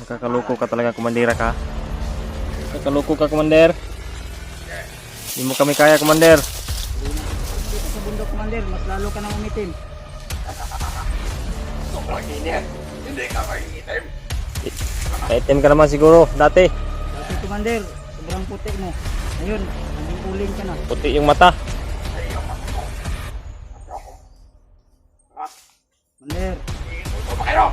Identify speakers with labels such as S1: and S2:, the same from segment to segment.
S1: Nakakaloko ka talaga, komandera ka. Nakakaloko ka, komander. Hindi mo kami kaya, komander.
S2: Dito sa bundok, Commander, mas lalo ka nang umitim.
S3: Sobrang init. Hindi ka maingitim.
S1: Item ka naman siguro, dati.
S2: Dati, Commander, sobrang puti mo. Ngayon, naging uling ka na.
S1: Puti yung mata.
S2: Commander,
S3: Ito pa kayo.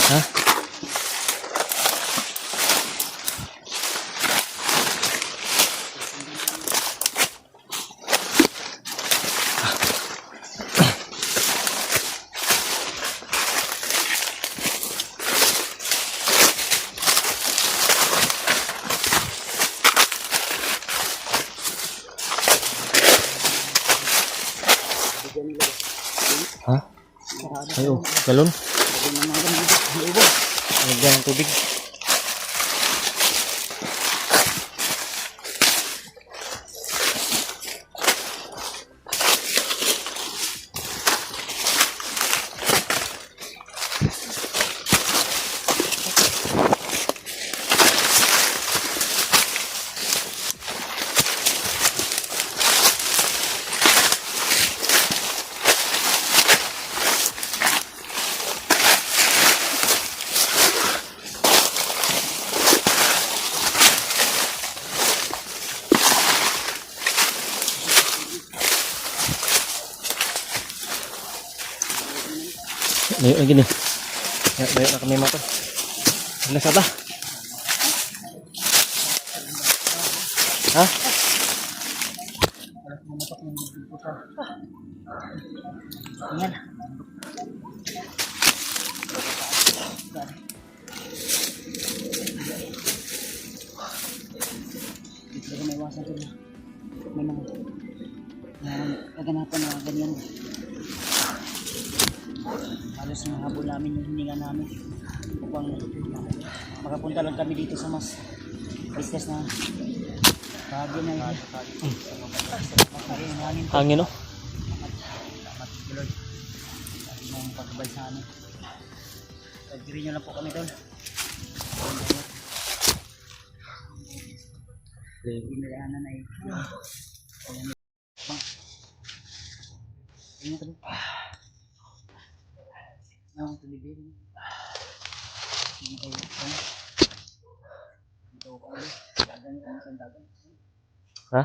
S1: Ha? Ha? Ayo, galon. Lagyan ng tubig. Layo lagi nih. Ya, layo na kami motor. Ano sa ta? Ha?
S2: tingnan. Dito ka may iwasan sila. May mga kaganapan na ganyan. Halos nahabol namin yung hininga namin upang makapunta lang kami dito sa mas business na bagay na yun.
S1: Hangin no?
S2: Salamat po Lord. Sabi mong pagbabay sa amin. Pag-diri nyo lang po kami doon. Ginalanan ay ano ka doon? Ang tulibin. Hindi kayo ito. Ito ko ulit. Dagan ka sa dagan.
S1: Ha?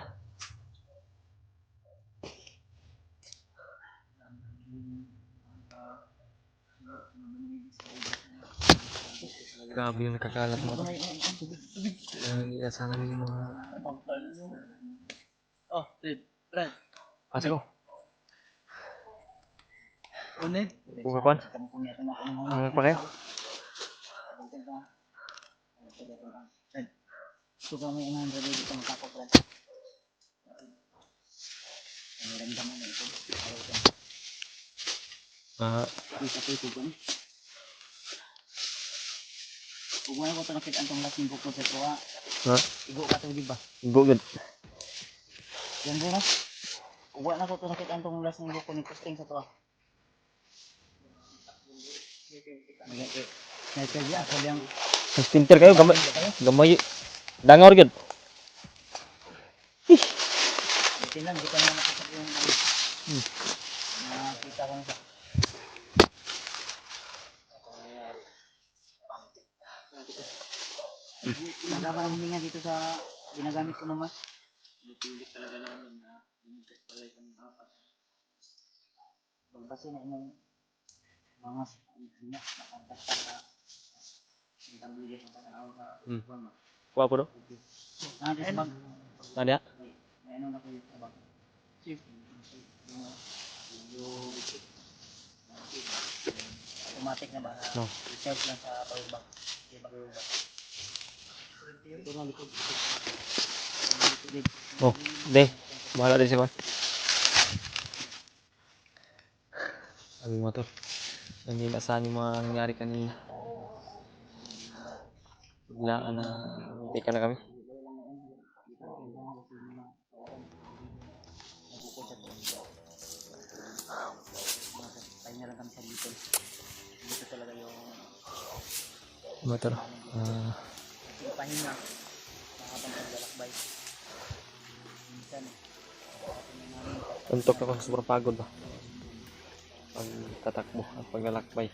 S1: Grabe yung nakakalat mo. Hindi na sana yung mga...
S2: Oh, Brad.
S1: Pasok ko.
S2: Unit.
S1: Buka kon. Ano pa kayo?
S2: Ito kami ang dito sa makakot, Brad. Ang ramdaman na ito. Isa po ito ko. Kung wala ko ito nakita ang lasing bukod sa tuwa.
S1: Ha?
S2: Igo ka ito, di ba?
S1: Bugod.
S2: Yan rin, no? Kung wala ko ito nakita ang lasing bukod ni Kusting sa tuwa. Sniper niya, ako lang.
S1: Spinter kayo, gamay. Gamay. Dangar yun.
S2: Buti lang, di ka na nakita yung nakita ko sa naglaban ang hininga dito sa ginagamit ko naman. Lutulit talaga namin na lumigkas pala itong apat. Bagbasi na yung mga hininga nakantas para sintang bilis ang pananaw sa forma.
S1: Kuha po no?
S2: Nandito sa bag.
S1: Tadi ya?
S2: May ano na kayo sa bag. Chief. Automatic na ba?
S1: No.
S2: I-charge lang sa power bank. Power bank. Ito na likod.
S1: Oh, deh. Bahala din si Juan. Aming motor. Hindi inasahan yung mga nangyari kanina. Biglaan na tika na kami.
S2: Pahinga lang kami sa dito. Dito talaga yung
S1: Motor.
S2: yung pahinga. Mahabang paglalakbay. Minsan, patingin namin.
S1: Tuntok ako, sobrang pagod ba? Pag tatakbo at paglalakbay.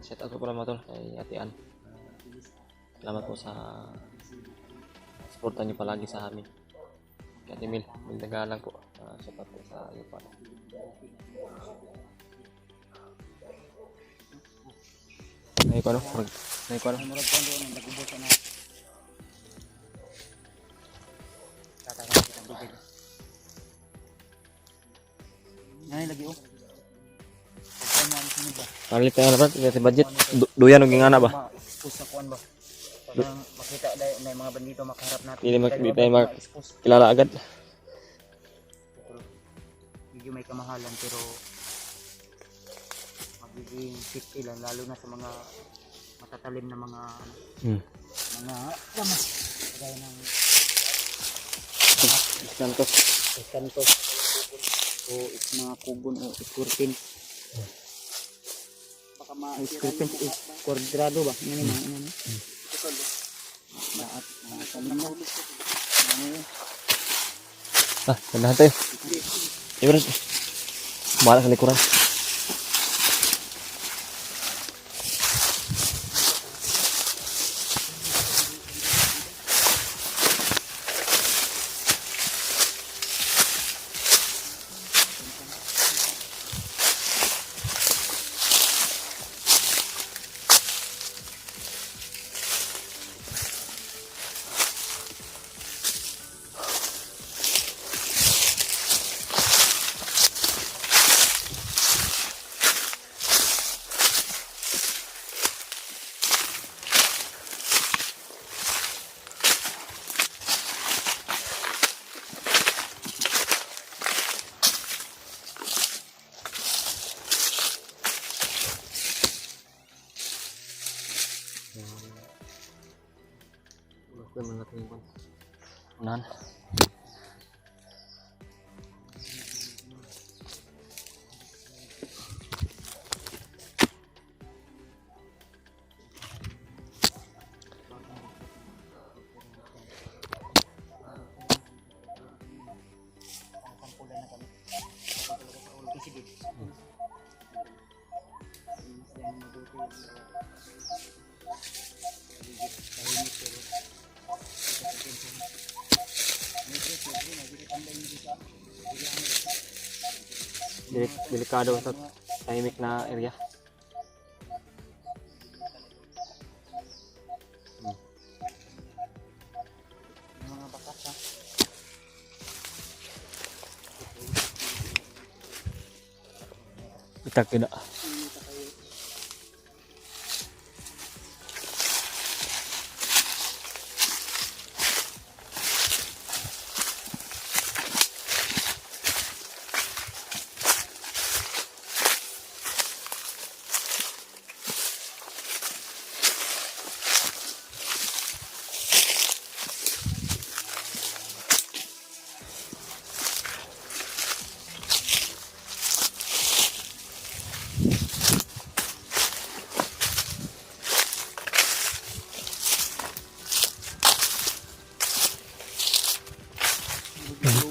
S1: Shout out ko pala mga tol kay Ate Ann. Salamat po sa suporta niyo palagi sa amin. Kay Ate Mil, magdagalang po. Shout out po sa iyo pa. Nay ko ano? Nay ko ano?
S2: Murag ko doon, nag-ubos na. Tatakan kita bigay. Nay lagi oh. Pagka mo ang sunod ba?
S1: Palit tayo na ba? Kasi budget. Duyan og ingana ba?
S2: Ma-expose sa kuan ba? Parang makita dahil na yung mga bandito makaharap natin.
S1: Hindi tayo makilala agad.
S2: Medyo may kamahalan pero magiging safety lang lalo na sa mga matatalim na mga mga lamas kagaya ng
S1: Santos.
S2: kantos o mga kubon o scorpion baka ma-scorpion quadrado ba yan yung mga ano lahat mga kalina
S1: Ganahan tayo. Ibarat. Bahala sa likuran. Unahan. Delikado sa tahimik na area.
S2: mga bakas ha
S1: Itak tidak.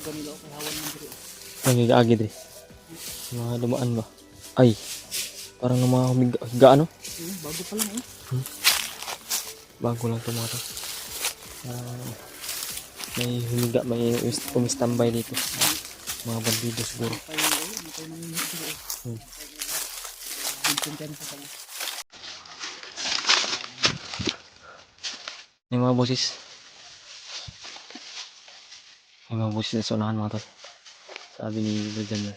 S2: lugan nila o kahawan ng diri
S1: Nangigaagi diri. Mga dumaan ba? Ay. Parang mga humiga ano?
S2: bago pa lang eh
S1: Bago lang to mga to. May humiga, may umistambay dito. Mga bandido siguro.
S2: kayo nanginit diri Nagpuntan sa kanya
S1: Yung mga boses. Yung mga boses na sa unahan mga tol. Sabi ni Bajan.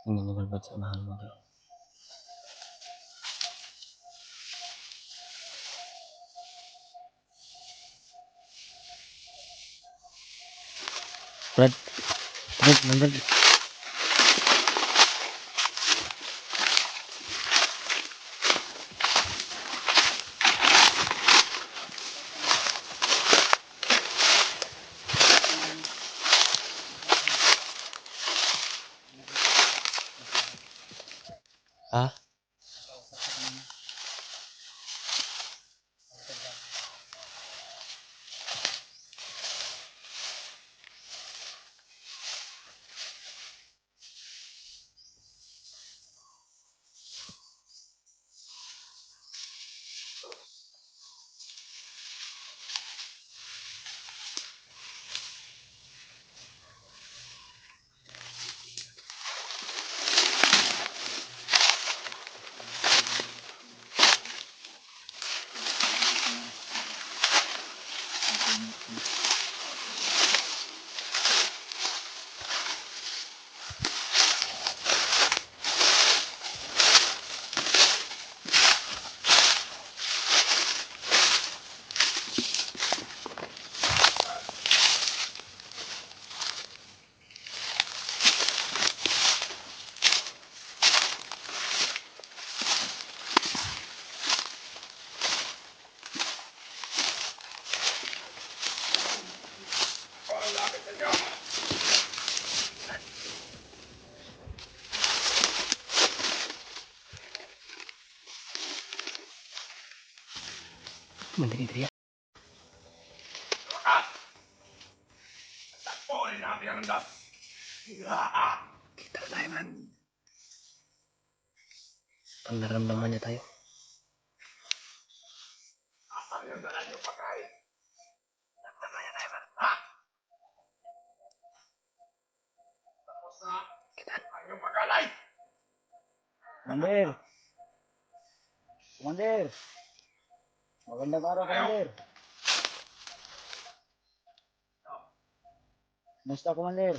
S1: Tingnan niyo balbad sa unahan mga tol. Brad. Brad, Brad. Mandiri-diri.
S3: Takbuhin natin ang landas.
S1: Kita tayo, man. Ang naramdaman niya tayo.
S3: Asan yung dala niyo pagkain?
S1: Naramdaman niya tayo, man.
S3: Tapos na
S1: Kita.
S3: ang iyong pag-alay.
S2: Commander! Commander! Magandang araw, Commander! Musta, Commander?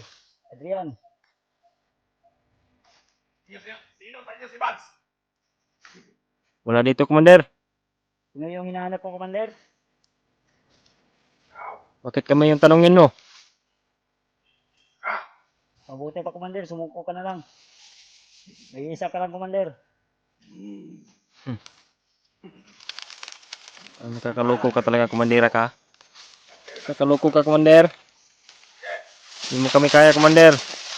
S2: Adrian?
S3: Sino tayo si Mads?
S1: Wala dito, Commander.
S2: Sino yung hinahanap ko, Commander?
S1: Bakit kami yung tanongin mo?
S2: Mabuti pa, Commander. Sumuko ka na lang. May isa ka lang, Commander.
S1: Nakakaloko ka talaga, Commander ka. Nakakaloko ka, Commander. Hindi mo kami kaya, Commander.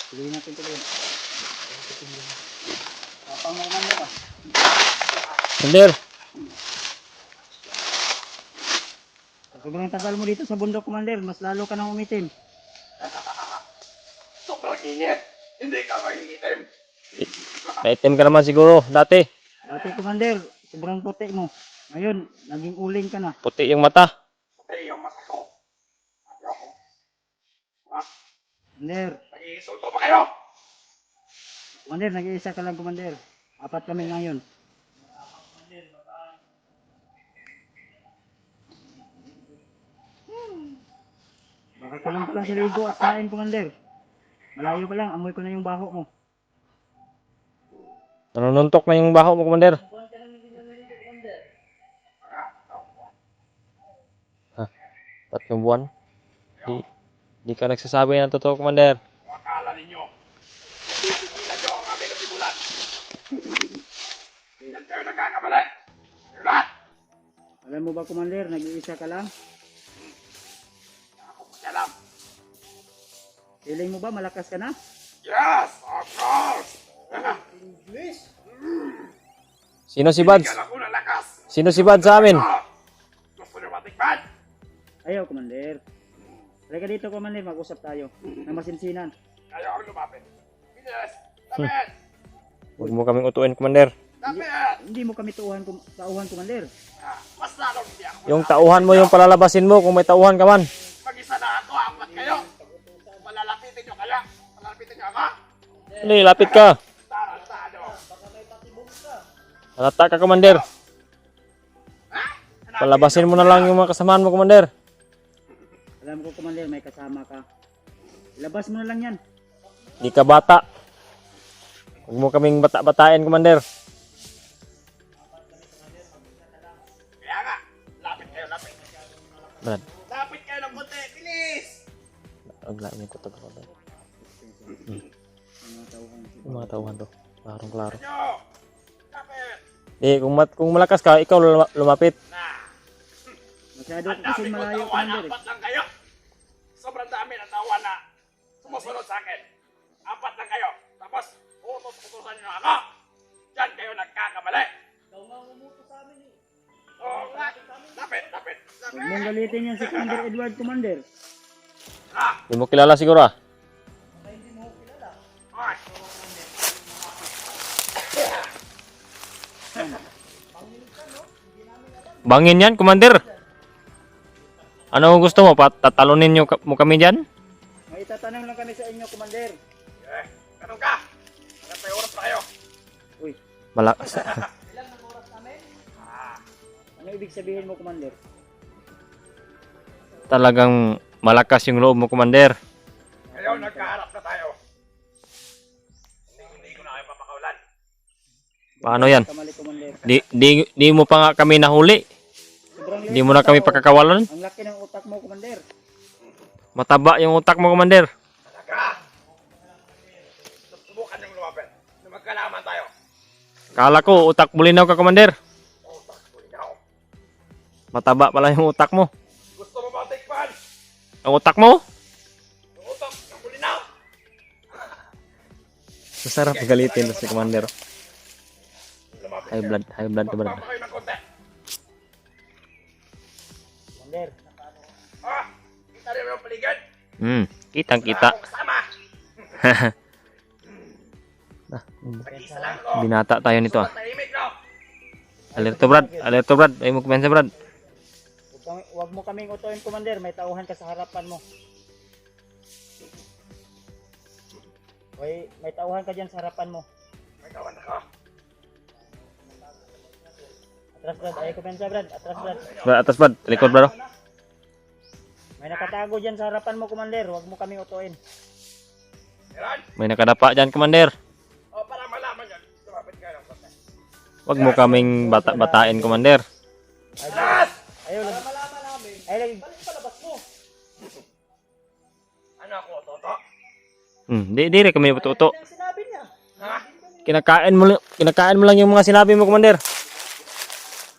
S2: Tuloy natin tuloy. Kapang mo, Commander, ah.
S1: Commander.
S2: Sobrang tagal mo dito sa bundok, Commander. Mas lalo ka nang umitim.
S3: Sobrang init. Hindi ka magigitim.
S1: Naitim ka naman siguro, dati.
S2: Dati, Commander, sobrang puti mo. Ngayon, naging uling ka na.
S1: Puti yung mata.
S3: Pati yung mata ko. Ayoko.
S2: Commander,
S3: Nag-iisulto pa kayo?
S2: Commander, nag-iisa ka lang, Commander. 4 kami ngayon. Baka ka lang pala sa ligo at kain, Commander. Malayo pa lang, amoy ko na yung baho mo.
S1: Nanununtok na yung baho mo, Commander. Ha? 3 buwan? Di ka nagsasabi ng totoo, Commander.
S3: Kung akala ninyo, titigilan nyo ang aming katibulan. Yan kayo nagkakamali. Kayo lahat.
S2: Alam mo ba, Commander, nag-iisa ka lang?
S3: Ako pakialam.
S2: Feeling mo ba malakas ka na?
S3: Yes, of course.
S1: Sino si Buds?
S3: Bigyan ako ng lakas.
S1: Sino si Buds sa amin?
S3: Gusto nyo matikman?
S2: Ayaw, Commander. Halika dito, Commander, mag-usap tayo. Na masinsinan.
S3: Kayo ang lumapit. Bilis. Lapit.
S1: Huwag mo kaming utuin, Commander.
S3: Lapit.
S2: Hindi mo kami tauhan, Commander.
S3: Mas lalong hindi ako.
S1: Yung tauhan mo yung palalabasin mo kung may tauhan ka man.
S3: Mag-isa na ako. Apat kayo. Malalapitin nyo kaya. Malalapitin nyo ako.
S1: Hindi, lapit ka.
S3: Tarantado.
S1: Halata ka, Commander. Palabasin mo na lang yung mga kasamaan mo, Commander.
S2: Alam ko, Commander, may kasama ka. Labas mo na lang yan.
S1: Di ka bata. Huwag mo kaming bata-batain, Commander.
S3: Kaya nga. Lapit kayo. Lapit.
S1: Brad,
S3: Lapit kayo ng konti. Bilis.
S1: aglain ko ito, Commander.
S2: Mga tauhan.
S1: Yung mga tauhan to. Klarong-klaro.
S3: Nyo. Lapit.
S1: Kung malakas ka, ikaw lumapit.
S3: Na.
S2: Masyado
S3: Ang
S2: ko kasi
S3: dami kong
S2: malayo,
S3: tawan.
S2: Commander.
S3: Apat lang kayo. Sobrang dami ng tawan na sumusunod sa akin. 4 lang kayo. Tapos, utos-utosan nyo ako. Diyan kayo nagkakamali. Oo nga. Lapit, lapit,
S2: Huwag
S3: lapit.
S2: mong galitin yan si Commander Edward, Commander.
S3: Ah,
S1: Hindi mo kilala siguro, ah.
S3: okay.
S1: Bangin yan, Commander. Ano gusto mo? Tatalunin mo kami dyan?
S2: May itatanong lang kami sa inyo, Commander.
S3: Eh, ganun ka. Hanggang may oras tayo.
S2: Uy,
S1: Malakas.
S2: ano ibig sabihin mo, Commander?
S1: Talagang malakas yung loob mo, Commander.
S3: Ngayon, nagkaharap na tayo. Hindi ko na kayo papakawalan.
S1: Paano yan?
S2: Kamali, Commander.
S1: Di mo pa nga kami nahuli.
S2: Sobrang
S1: Di mo na kami pakakawalan.
S2: Ang laki ng utak mo, Commander.
S1: Mataba yung utak mo, Commander.
S3: Talaga. Subukan yung lumapit. Na magkalaman tayo.
S1: Kala ko, utak bulinaw ka, Commander.
S3: Utak ko ikaw.
S1: Mataba pala yung utak mo.
S3: Gusto mo ba tikman?
S1: Ang utak mo?
S3: Yung utak, yung kulinaw.
S1: Masarap galitin si Commander.
S3: Lumapit
S1: High blood to, Brad.
S3: Magpapa kayo ng konti.
S2: Commander.
S3: Oh, kita rin ang paligid.
S1: Kitang kita.
S3: Wala akong kasama. Nag-isa lang ako.
S1: Binata tayo nito ah.
S3: Tahimik, no?
S1: Alerto Brad. Ay mo kumensa Brad.
S2: Huwag mo kaming utuin, Commander. May tauhan ka sa harapan mo. May tauhan ka dyan sa harapan mo.
S3: May kawan ako.
S2: Atras, Brad. Ay, kumensa, Brad. Atras, Brad.
S1: Brad, atas Brad. Likod Brad. Oh.
S2: May nakatago dyan sa harapan mo, Commander. Huwag mo kaming utuin.
S3: Meron?
S1: May nakadapa dyan, Commander.
S3: O, para malaman yan. Lumapit kayo ng konti.
S1: Wag mo kaming batain, Commander.
S3: Alas!
S2: Ayaw lang. Ayaw lang.
S3: Ano ako, Toto?
S1: Di rin kami buto-uto.
S2: Sinabi niya.
S3: Ha?
S1: Kinakain mo lang yung mga sinabi mo, Commander.